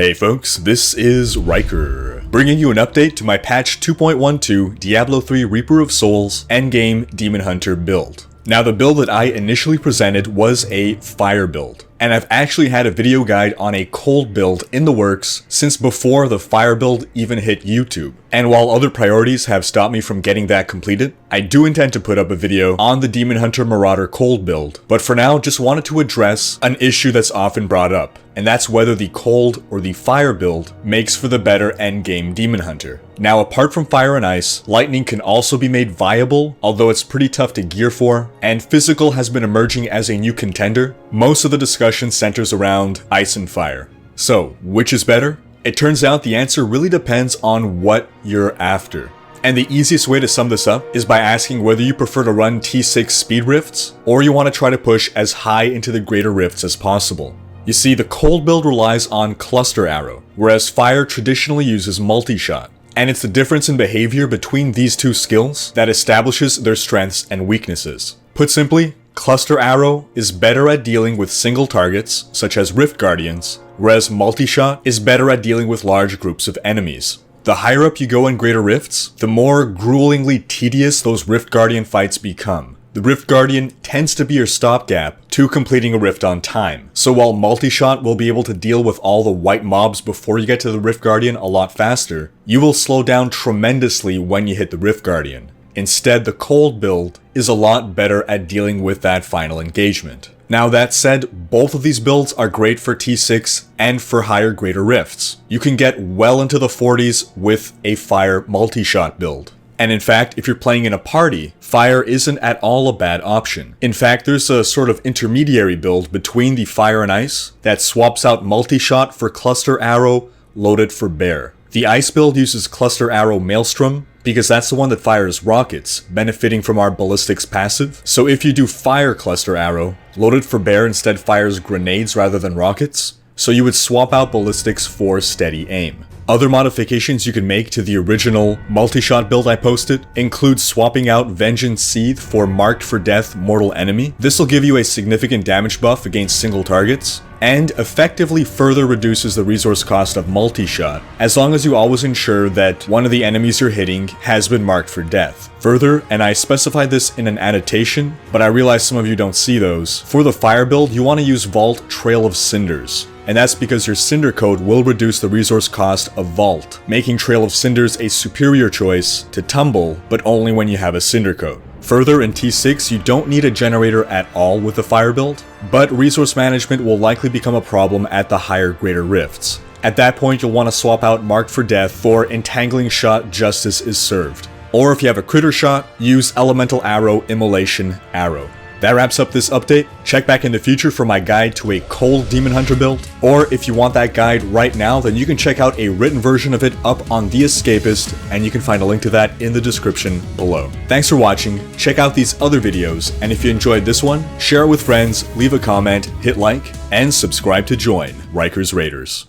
Hey folks, this is Rhykker, bringing you an update to my patch 2.12 Diablo 3 Reaper of Souls endgame Demon Hunter build. Now the build that I initially presented was a fire build, and I've actually had a video guide on a cold build in the works since before the fire build even hit YouTube. And while other priorities have stopped me from getting that completed, I do intend to put up a video on the Demon Hunter Marauder cold build, but for now just wanted to address an issue that's often brought up, and that's whether the cold or the fire build makes for the better endgame Demon Hunter. Now apart from fire and ice, lightning can also be made viable, although it's pretty tough to gear for, and physical has been emerging as a new contender. Most of the discussion centers around ice and fire. So, which is better? It turns out the answer really depends on what you're after. And the easiest way to sum this up is by asking whether you prefer to run T6 speed rifts, or you want to try to push as high into the greater rifts as possible. You see, the cold build relies on cluster arrow, whereas fire traditionally uses multishot. And it's the difference in behavior between these two skills that establishes their strengths and weaknesses. Put simply, cluster arrow is better at dealing with single targets, such as Rift Guardians, whereas multishot is better at dealing with large groups of enemies. The higher up you go in greater rifts, the more gruelingly tedious those Rift Guardian fights become. The Rift Guardian tends to be your stopgap to completing a rift on time. So while multishot will be able to deal with all the white mobs before you get to the Rift Guardian a lot faster, you will slow down tremendously when you hit the Rift Guardian. Instead, the cold build is a lot better at dealing with that final engagement. Now that said, both of these builds are great for T6 and for higher greater rifts. You can get well into the 40s with a fire multishot build. And in fact, if you're playing in a party, fire isn't at all a bad option. In fact, there's a sort of intermediary build between the fire and ice that swaps out multishot for cluster arrow loaded for bear. The ice build uses cluster arrow maelstrom because that's the one that fires rockets, benefiting from our ballistics passive. So if you do fire cluster arrow, loaded for bear instead fires grenades rather than rockets. So you would swap out ballistics for steady aim. Other modifications you can make to the original multishot build I posted include swapping out Vengeance Seed for Marked for Death Mortal Enemy. This will give you a significant damage buff against single targets, and effectively further reduces the resource cost of multishot, as long as you always ensure that one of the enemies you're hitting has been marked for death. Further, and I specified this in an annotation, but I realize some of you don't see those, for the fire build you want to use Vault Trail of Cinders. And that's because your Cinder code will reduce the resource cost of Vault, making Trail of Cinders a superior choice to Tumble, but only when you have a Cinder code. Further, in T6, you don't need a generator at all with the fire build, but resource management will likely become a problem at the higher greater rifts. At that point, you'll want to swap out Marked for Death for Entangling Shot Justice is Served. Or if you have a critter shot, use Elemental Arrow Immolation Arrow. That wraps up this update. Check back in the future for my guide to a cold Demon Hunter build, or if you want that guide right now, then you can check out a written version of it up on The Escapist, and you can find a link to that in the description below. Thanks for watching, check out these other videos, and if you enjoyed this one, share it with friends, leave a comment, hit like, and subscribe to join Rhykker's Raiders.